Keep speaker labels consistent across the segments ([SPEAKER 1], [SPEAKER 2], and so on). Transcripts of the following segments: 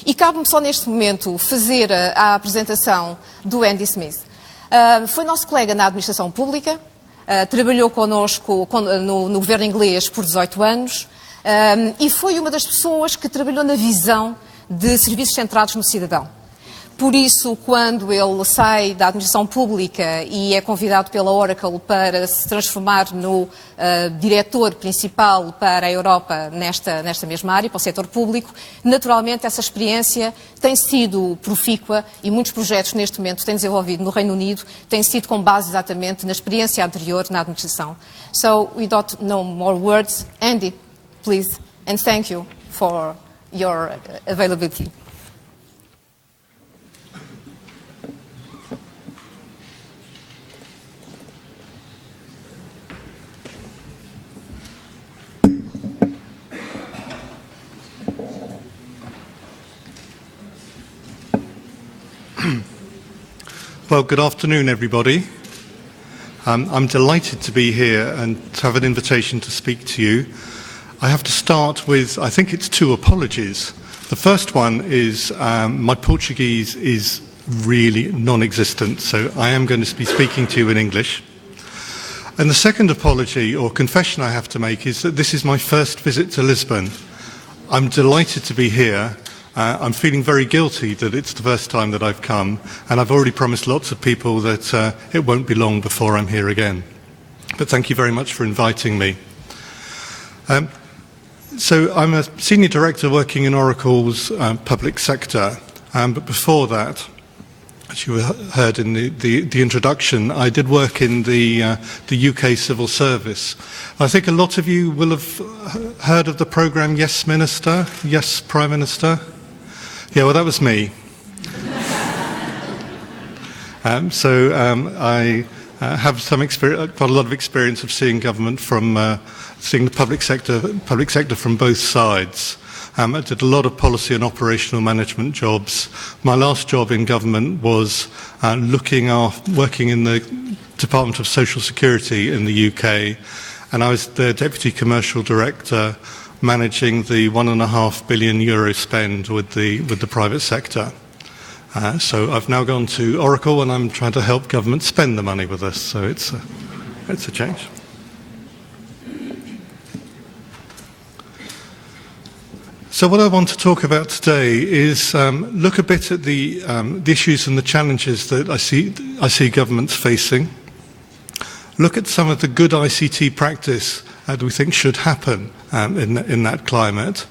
[SPEAKER 1] E cabe-me só neste momento fazer a apresentação do Andy Smith. Foi nosso colega na administração pública, trabalhou connosco no governo inglês por 18 anos e foi uma das pessoas que trabalhou na visão de serviços centrados no cidadão. Por isso, quando ele sai da administração pública e é convidado pela Oracle para se transformar no diretor principal para a Europa nesta mesma área, para o setor público, naturalmente essa experiência tem sido profícua e muitos projetos neste momento têm desenvolvido no Reino Unido têm sido com base exatamente na experiência anterior na administração. So, without no more words, Andy, please, and thank you for your availability.
[SPEAKER 2] Well, good afternoon, everybody. I'm delighted to be here and to have an invitation to speak to you. I have to start with, I think it's 2 apologies. The first one is my Portuguese is really non-existent, so I am going to be speaking to you in English. And the second apology or confession I have to make is that this is my first visit to Lisbon. I'm delighted to be here. I'm feeling very guilty that it's the first time that I've come, and I've already promised lots of people that it won't be long before I'm here again. But thank you very much for inviting me. So I'm a senior director working in Oracle's public sector, but before that, as you heard in the introduction, I did work in the UK civil service. I think a lot of you will have heard of the programme Yes Minister, Yes Prime Minister. Yeah, well, that was me. I have some experience, quite a lot of experience of seeing government from seeing the public sector from both sides. I did a lot of policy and operational management jobs. My last job in government was working in the Department of Social Security in the UK, and I was the Deputy Commercial Director managing the €1.5 billion spend with the private sector. So I've now gone to Oracle and I'm trying to help government spend the money with us, so it's a change. So what I want to talk about today is look a bit at the issues and the challenges that I see governments facing. Look at some of the good ICT practice that we think should happen in that climate.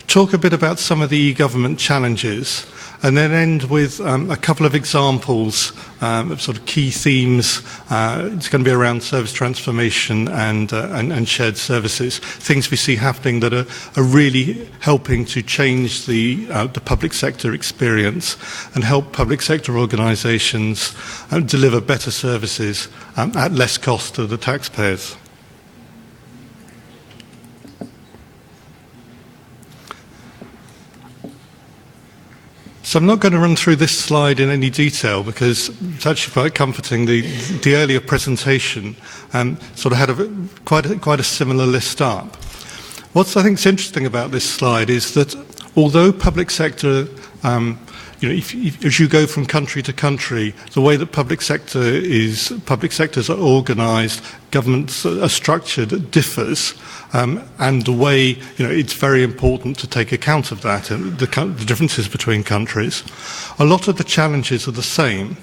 [SPEAKER 2] Talk a bit about some of the e-government challenges, and then end with a couple of examples of sort of key themes. It's going to be around service transformation and shared services, things we see happening that are really helping to change the public sector experience and help public sector organisations deliver better services at less cost to the taxpayers. So I'm not going to run through this slide in any detail because it's actually quite comforting. The earlier presentation sort of had quite a similar list up. What I think is interesting about this slide is that although public sector, as you go from country to country, the way that public sectors are organised, governments are structured differs, and the way it's very important to take account of that and the differences between countries. A lot of the challenges are the same.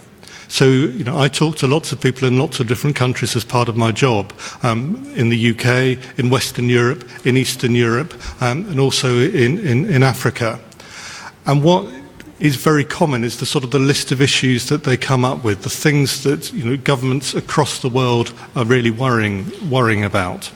[SPEAKER 2] So, I talk to lots of people in lots of different countries as part of my job, in the UK, in Western Europe, in Eastern Europe, and also in Africa. And what is very common is the list of issues that they come up with, the things that governments across the world are really worrying about.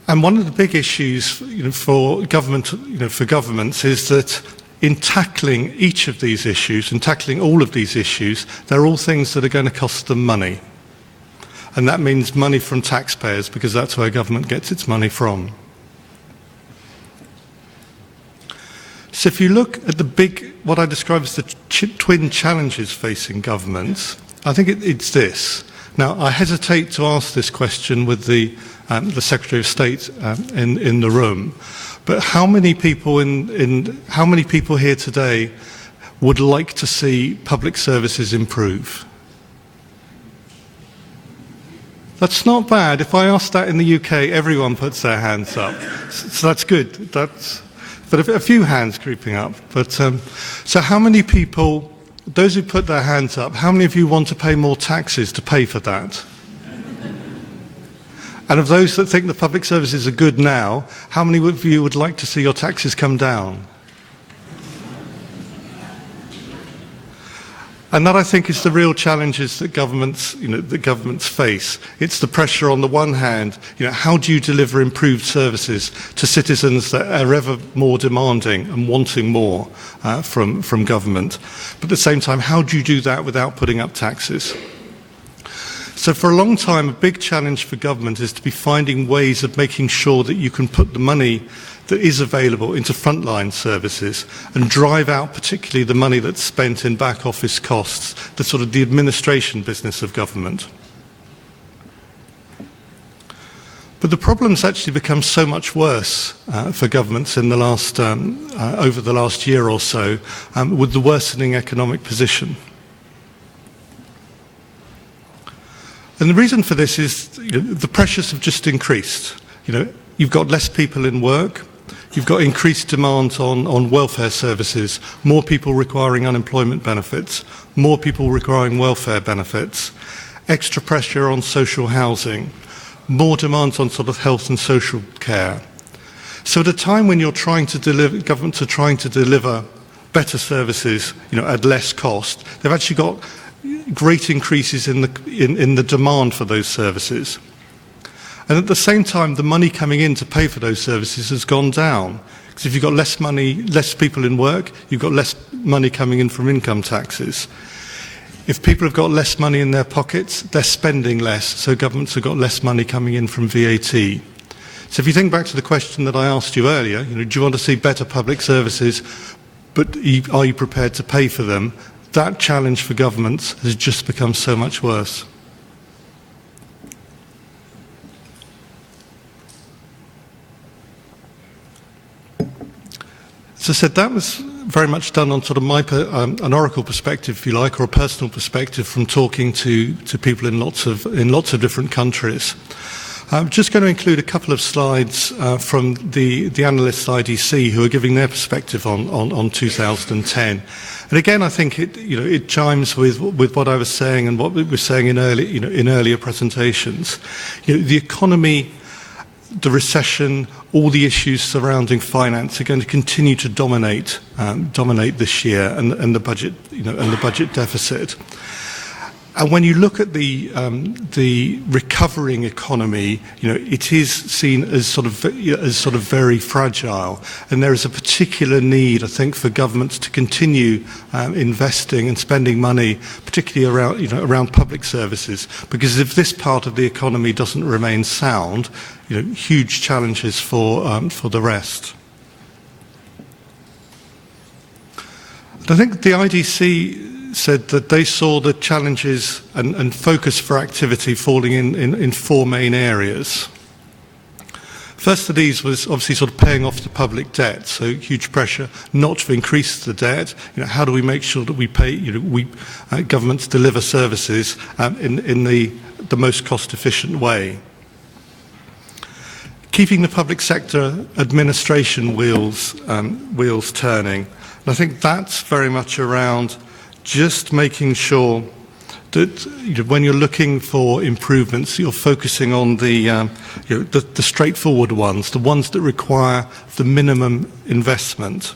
[SPEAKER 2] And one of the big issues for governments is that in tackling each of these issues, and tackling all of these issues, they're all things that are going to cost them money. And that means money from taxpayers, because that's where government gets its money from. So if you look at what I describe as the twin challenges facing governments, I think it's this. Now, I hesitate to ask this question with the Secretary of State in the room, But how many people how many people here today would like to see public services improve? That's not bad. If I ask that in the UK, everyone puts their hands up. So that's good. But a few hands creeping up. But so how many people, those who put their hands up, how many of you want to pay more taxes to pay for that? And of those that think the public services are good now, how many of you would like to see your taxes come down? And that, I think, is the real challenges that governments face. It's the pressure on the one hand, how do you deliver improved services to citizens that are ever more demanding and wanting more from government? But at the same time, how do you do that without putting up taxes? So for a long time, a big challenge for government is to be finding ways of making sure that you can put the money that is available into frontline services and drive out particularly the money that's spent in back office costs, the administration business of government. But the problem's actually become so much worse for governments in the last, over the last year or so with the worsening economic position. And the reason for this is the pressures have just increased. You've got less people in work, you've got increased demand on welfare services, more people requiring unemployment benefits, more people requiring welfare benefits, extra pressure on social housing, more demands on health and social care. So at a time when governments are trying to deliver better services, at less cost, they've actually got great increases in the demand for those services. And at the same time, the money coming in to pay for those services has gone down. Because if you've got less money, less people in work, you've got less money coming in from income taxes. If people have got less money in their pockets, they're spending less, so governments have got less money coming in from VAT. So if you think back to the question that I asked you earlier, do you want to see better public services, but are you prepared to pay for them? That challenge for governments has just become so much worse. As I said, that was very much done on an oracle perspective, if you like, or a personal perspective from talking to people in lots of different countries. I'm just going to include a couple of slides from the analysts IDC who are giving their perspective on 2010. And again, I think it chimes with what I was saying and what we were saying in earlier presentations. The economy, the recession, all the issues surrounding finance are going to continue to dominate this year, and the budget, and the budget deficit. And when you look at the recovering economy, it is seen as very fragile, and there is a particular need, I think, for governments to continue investing and spending money, particularly around public services, because if this part of the economy doesn't remain sound, huge challenges for the rest. And I think the IDC said that they saw the challenges and focus for activity falling in four main areas. First of these was obviously paying off the public debt, so huge pressure not to increase the debt. How do we make sure that we pay, governments deliver services in the most cost-efficient way? Keeping the public sector administration wheels turning. And I think that's very much around just making sure that when you're looking for improvements, you're focusing on the straightforward ones, the ones that require the minimum investment.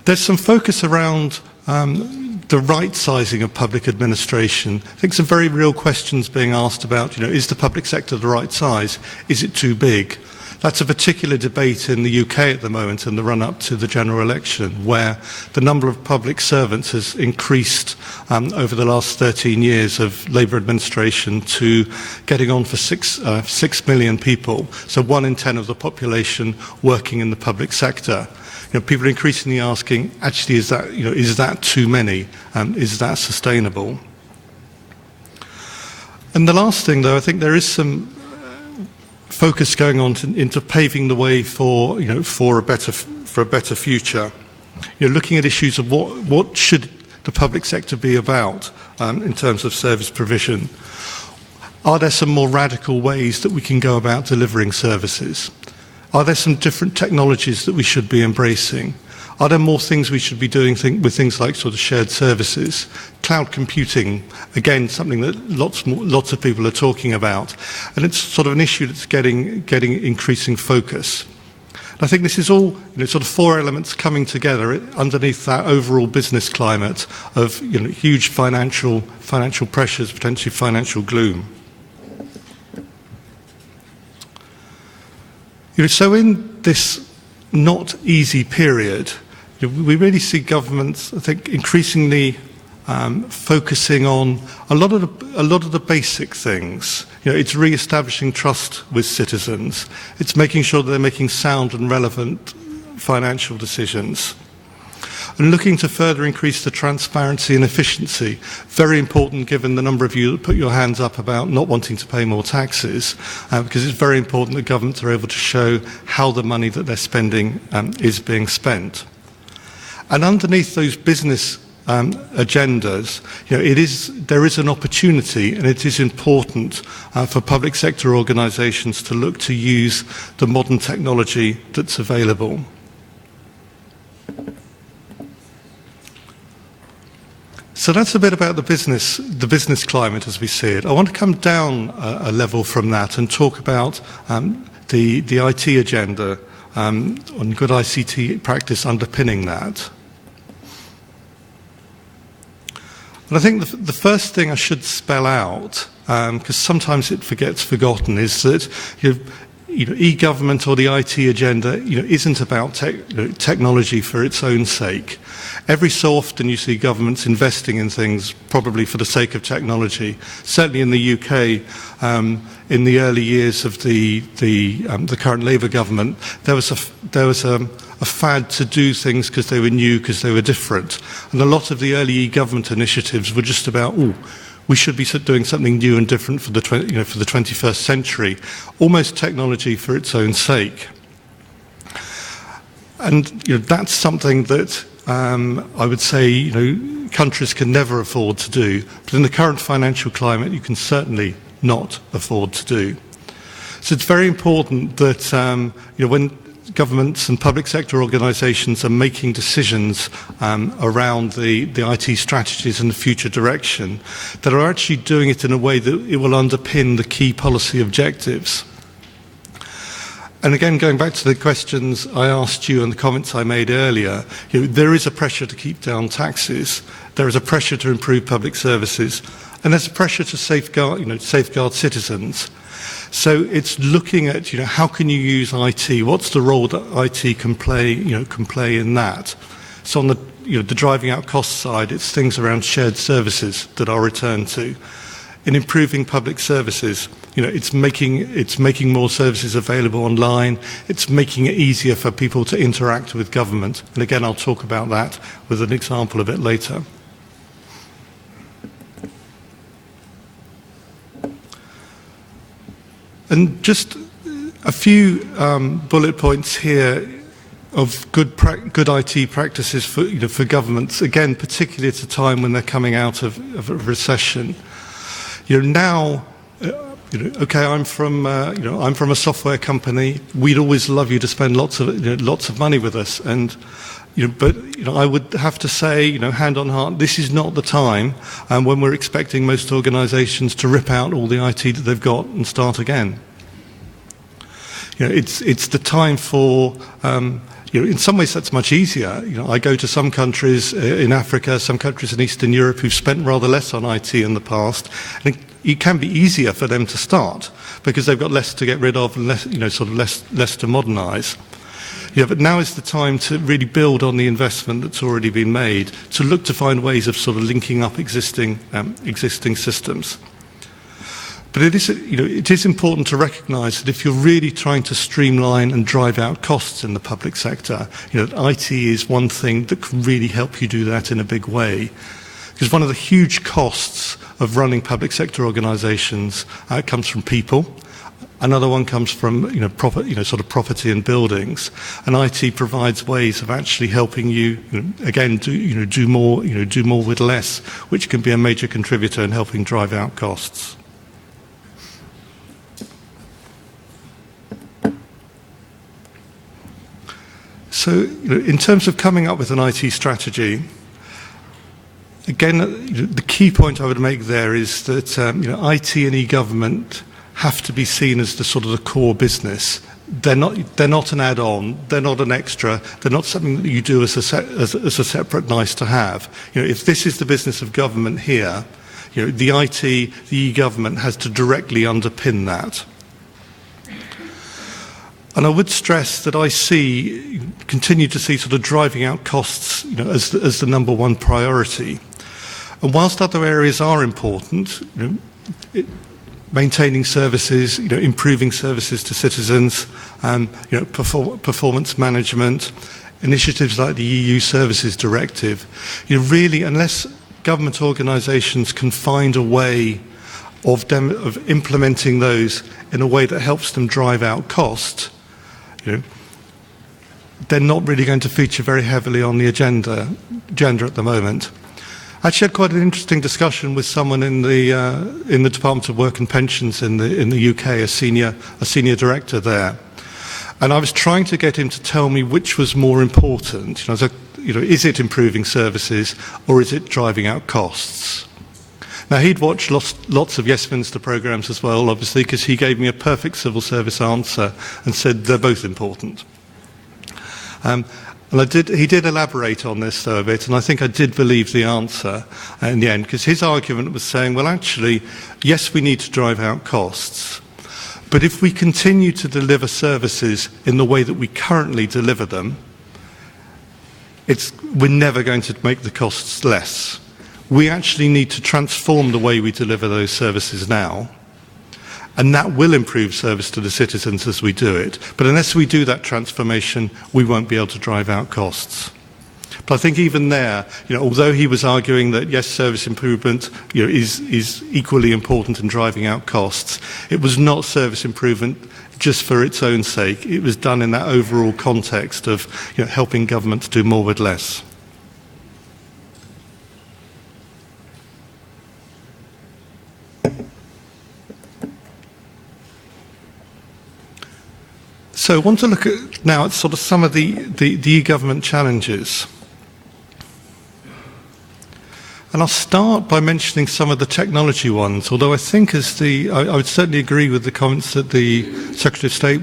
[SPEAKER 2] There's some focus around the right sizing of public administration. I think some very real questions being asked about, is the public sector the right size? Is it too big? That's a particular debate in the UK at the moment in the run-up to the general election, where the number of public servants has increased over the last 13 years of Labour administration to getting on for 6 million people, so 1 in 10 of the population working in the public sector. People are increasingly asking, actually, is that too many? Is that sustainable? And the last thing, though, I think there is some focus going on into paving the way for, for a better future. Looking at issues of what should the public sector be about in terms of service provision. Are there some more radical ways that we can go about delivering services? Are there some different technologies that we should be embracing? Are there more things we should be doing with things like sort of shared services? Cloud computing, again, something that lots of people are talking about. And it's sort of an issue that's getting increasing focus. And I think this is all sort of four elements coming together underneath that overall business climate of huge financial pressures, potentially financial gloom. So in this not easy period, we really see governments, I think, increasingly focusing on a lot of the basic things. It's re-establishing trust with citizens. It's making sure that they're making sound and relevant financial decisions. And looking to further increase the transparency and efficiency. Very important given the number of you that put your hands up about not wanting to pay more taxes, because it's very important that governments are able to show how the money that they're spending is being spent. And underneath those business agendas, there is an opportunity, and it is important for public sector organisations to look to use the modern technology that's available. So that's a bit about the business climate as we see it. I want to come down a level from that and talk about the IT agenda on good ICT practice underpinning that. And I think the first thing I should spell out, because sometimes it gets forgotten, is that e-government or the IT agenda isn't about technology for its own sake. Every so often you see governments investing in things probably for the sake of technology. Certainly in the UK, in the early years of the current Labour government, there was a fad to do things because they were new, because they were different. And a lot of the early e-government initiatives were just about, we should be doing something new and different for the 21st century, almost technology for its own sake. And that's something that I would say countries can never afford to do, but in the current financial climate you can certainly not afford to do. So it's very important that when governments and public sector organisations are making decisions around the IT strategies and the future direction, that are actually doing it in a way that it will underpin the key policy objectives. And again, going back to the questions I asked you and the comments I made earlier, there is a pressure to keep down taxes, there is a pressure to improve public services, and there's a pressure to safeguard citizens. So it's looking at how can you use IT? What's the role that IT can play in that? So on the driving out cost side, it's things around shared services that I'll return to. In improving public services, it's making more services available online. It's making it easier for people to interact with government. And again, I'll talk about that with an example a bit later. And just a few bullet points here of good IT practices for governments. Again, particularly at a time when they're coming out of a recession. Now, okay, I'm from a software company. We'd always love you to spend lots of money with us, but I would have to say, hand on heart, this is not the time when we're expecting most organisations to rip out all the IT that they've got and start again. It's the time for. In some ways that's much easier. I go to some countries in Africa, some countries in Eastern Europe who've spent rather less on IT in the past, and it can be easier for them to start because they've got less to get rid of and less, less to modernise. But now is the time to really build on the investment that's already been made, to look to find ways of sort of linking up existing systems. But it is important to recognise that if you're really trying to streamline and drive out costs in the public sector, IT is one thing that can really help you do that in a big way. Because one of the huge costs of running public sector organisations comes from people, Another one comes from sort of property and buildings, and IT provides ways of actually helping you, again, do more with less, which can be a major contributor in helping drive out costs. So, in terms of coming up with an IT strategy, again, the key point I would make there is that IT and e-government have to be seen as the sort of the core business. They're not an add-on. They're not an extra. They're not something that you do as a separate nice to have. If this is the business of government here, the IT, the e-government has to directly underpin that. And I would stress that I continue to see sort of driving out costs as the number one priority. And whilst other areas are important, maintaining services, improving services to citizens, performance management, initiatives like the EU Services Directive, really, unless government organisations can find a way of implementing those in a way that helps them drive out cost, they're not really going to feature very heavily on the agenda at the moment. I actually had quite an interesting discussion with someone in the Department of Work and Pensions in the UK, a senior director there, and I was trying to get him to tell me which was more important. Is it improving services or is it driving out costs? Now, he'd watched lots of Westminster programmes as well, obviously, because he gave me a perfect civil service answer and said they're both important. And he did elaborate on this, though, a bit, and I think I did believe the answer in the end, because his argument was saying, well, actually, yes, we need to drive out costs, but if we continue to deliver services in the way that we currently deliver them, we're never going to make the costs less. We actually need to transform the way we deliver those services now, and that will improve service to the citizens as we do it. But unless we do that transformation, we won't be able to drive out costs. But I think even there, although he was arguing that yes, service improvement is equally important in driving out costs, it was not service improvement just for its own sake. It was done in that overall context of helping government to do more with less. So I want to look now at sort of some of the e-government challenges. And I'll start by mentioning some of the technology ones, although I think I would certainly agree with the comments that the Secretary of State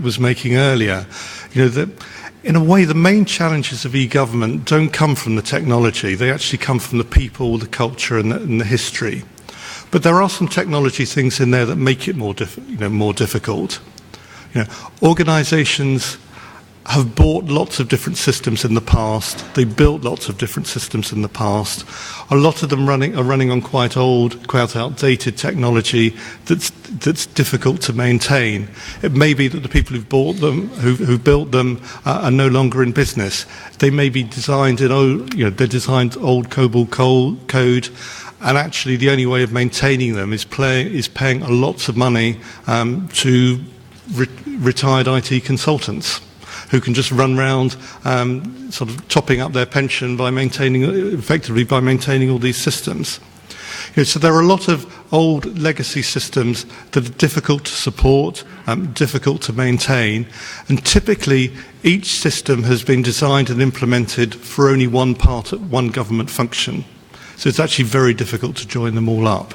[SPEAKER 2] was making earlier, that in a way the main challenges of e-government don't come from the technology, they actually come from the people, the culture and the history. But there are some technology things in there that make it more difficult. Organisations have bought lots of different systems in the past. They built lots of different systems in the past. A lot of them are running on quite old, quite outdated technology that's difficult to maintain. It may be that the people who've bought them, who built them, are no longer in business. They may be designed in they're designed old COBOL code. And actually, the only way of maintaining them is paying lots of money to retired IT consultants who can just run around sort of topping up their pension by maintaining all these systems. So there are a lot of old legacy systems that are difficult to support, difficult to maintain, and typically each system has been designed and implemented for only one government function. So it's actually very difficult to join them all up.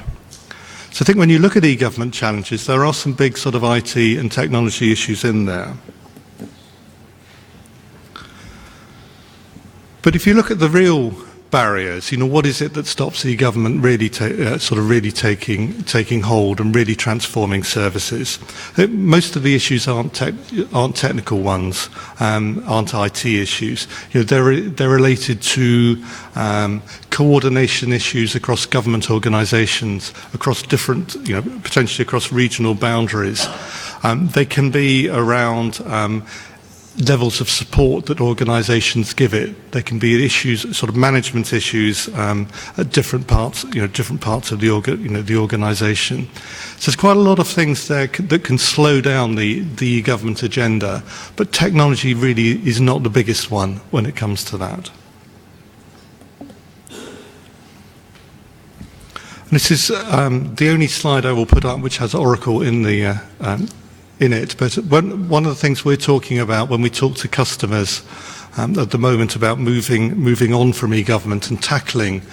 [SPEAKER 2] So I think when you look at e-government challenges, there are some big sort of IT and technology issues in there. But if you look at the real barriers, what is it that stops e-government really taking hold and really transforming services? Most of the issues aren't technical ones, aren't IT issues. They're related to coordination issues across government organisations, across different, potentially across regional boundaries. They can be around levels of support that organisations give it. There can be issues, sort of management issues at different parts, different parts of the organisation. So there's quite a lot of things there that can slow down the e-government agenda, but technology really is not the biggest one when it comes to that. And this is the only slide I will put up which has Oracle in the in it, but one of the things we're talking about when we talk to customers at the moment about moving on from e-government and tackling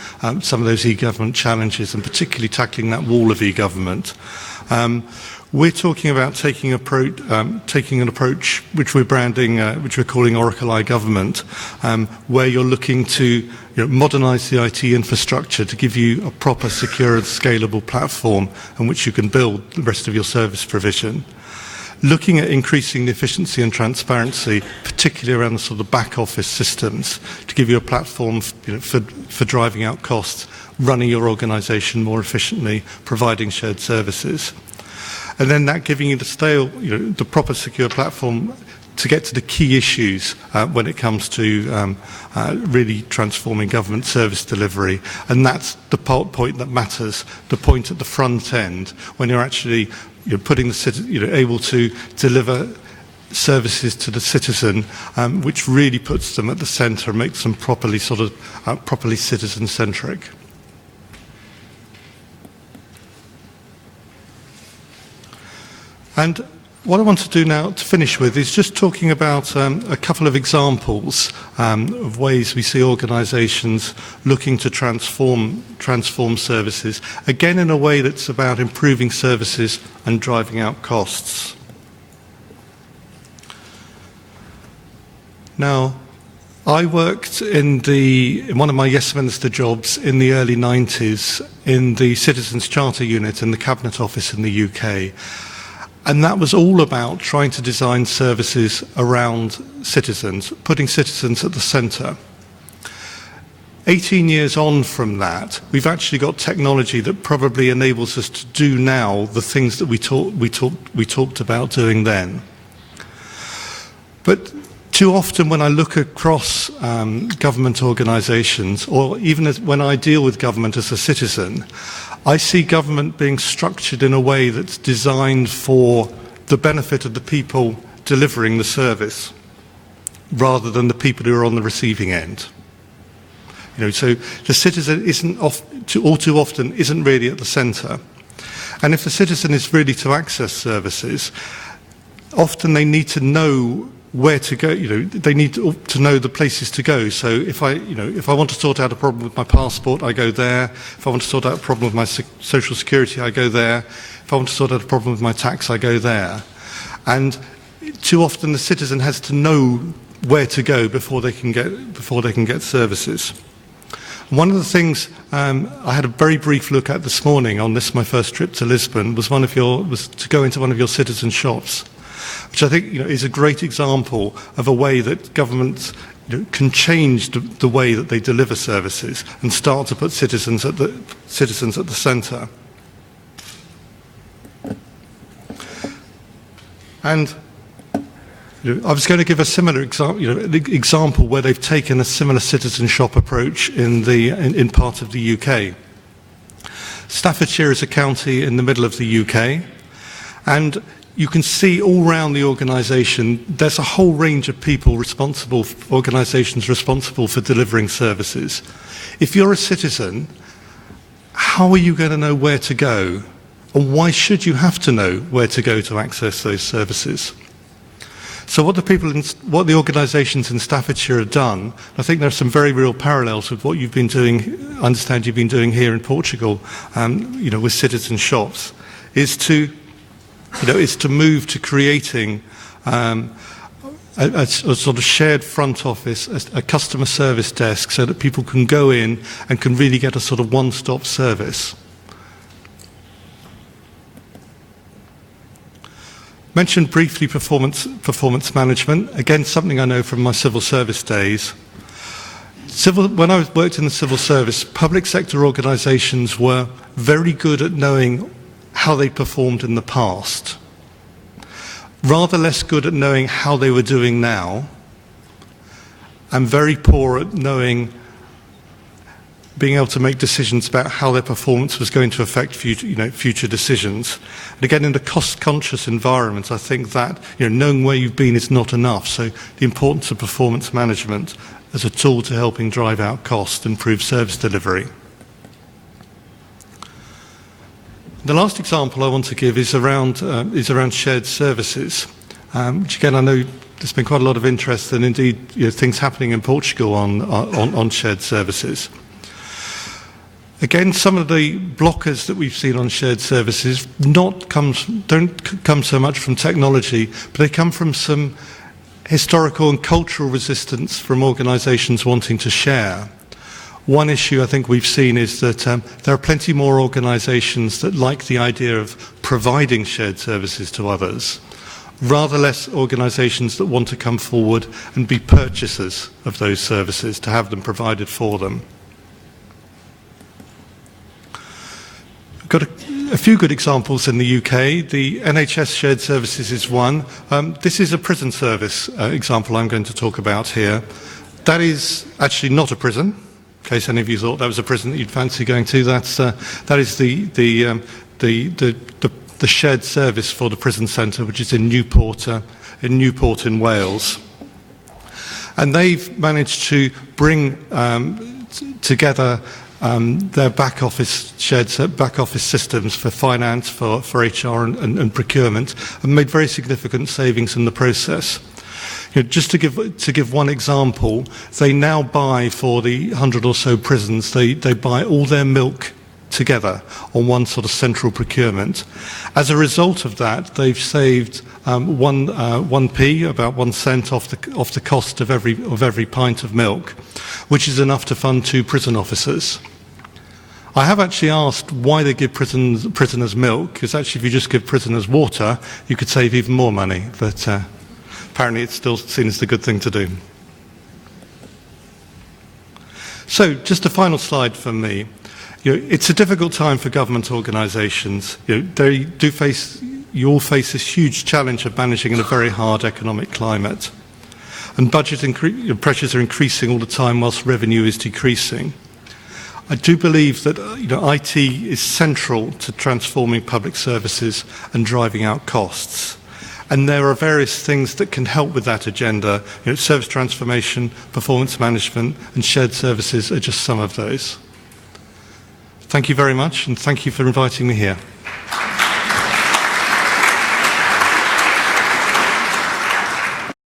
[SPEAKER 2] some of those e-government challenges, and particularly tackling that wall of e-government, we're talking about taking an approach which we're branding, which we're calling Oracle iGovernment, where you're looking to modernise the IT infrastructure to give you a proper, secure and scalable platform on which you can build the rest of your service provision. Looking at increasing the efficiency and transparency, particularly around the sort of back office systems, to give you a platform for driving out costs, running your organisation more efficiently, providing shared services. And then that giving you the proper secure platform to get to the key issues when it comes to really transforming government service delivery. And that's the point that matters, the point at the front end, when you're actually putting able to deliver services to the citizen, which really puts them at the centre and makes them properly properly citizen-centric. And what I want to do now to finish with is just talking about a couple of examples of ways we see organisations looking to transform services, again in a way that's about improving services and driving out costs. Now, I worked in one of my Yes Minister jobs in the early 90s in the Citizens Charter Unit in the Cabinet Office in the UK. And that was all about trying to design services around citizens, putting citizens at the centre. 18 years on from that, we've actually got technology that probably enables us to do now the things that we talked about doing then. But too often when I look across government organisations, or even when I deal with government as a citizen, I see government being structured in a way that's designed for the benefit of the people delivering the service, rather than the people who are on the receiving end. So the citizen all too often isn't really at the centre. And if the citizen is really to access services, often they need to know where to go. They need to know the places to go. So if I want to sort out a problem with my passport, I go there. If I want to sort out a problem with my social security, I go there. If I want to sort out a problem with my tax, I go there. And too often the citizen has to know where to go before they can get services. One of the things I had a very brief look at this morning on my first trip to Lisbon was to go into one of your citizen shops, which I think is a great example of a way that governments can change the way that they deliver services and start to put citizens at the centre. And I was going to give a similar example where they've taken a similar citizen shop approach in part of the UK. Staffordshire is a county in the middle of the UK, and you can see all around the organisation there's a whole range of people organisations responsible for delivering services. If you're a citizen, how are you going to know where to go? And why should you have to know where to go to access those services? So what the organisations in Staffordshire have done, I think there are some very real parallels with what you've been doing, I understand you've been doing here in Portugal, with citizen shops, is to move to creating a sort of shared front office, a customer service desk, so that people can go in and can really get a sort of one-stop service. Mentioned briefly performance management, again something I know from my civil service days. When I worked in the civil service, public sector organisations were very good at knowing how they performed in the past. rather less good at knowing how they were doing now, and very poor at being able to make decisions about how their performance was going to affect future decisions. And again, in a cost-conscious environment, I think that knowing where you've been is not enough. So the importance of performance management as a tool to helping drive out cost, improve service delivery. The last example I want to give is around shared services, which again I know there's been quite a lot of interest and indeed things happening in Portugal on shared services. Again, some of the blockers that we've seen on shared services don't come so much from technology, but they come from some historical and cultural resistance from organisations wanting to share. One issue I think we've seen is that there are plenty more organisations that like the idea of providing shared services to others, rather less organisations that want to come forward and be purchasers of those services, to have them provided for them. I've got a few good examples in the UK. The Nhs Shared Services is one. This is a prison service example I'm going to talk about here. That is actually not a prison, in case any of you thought that was a prison that you'd fancy going to. That is the shared service for the prison centre, which is in Newport in Wales. And they've managed to bring together their back office systems for finance, for HR and procurement, and made very significant savings in the process. Just to give one example, they now buy for the 100 or so prisons, they buy all their milk together on one sort of central procurement. As a result of that, they've saved 1p, about 1 cent off the cost of every pint of milk, which is enough to fund 2 prison officers. I have actually asked why they give prisoners milk, because actually if you just give prisoners water, you could save even more money, but apparently it's still seen as the good thing to do. So, just a final slide from me. It's a difficult time for government organisations. You all face this huge challenge of managing in a very hard economic climate. And budget pressures are increasing all the time whilst revenue is decreasing. I do believe that IT is central to transforming public services and driving out costs. And there are various things that can help with that agenda. Service transformation, performance management, and shared services are just some of those. Thank you very much, and thank you for inviting me here.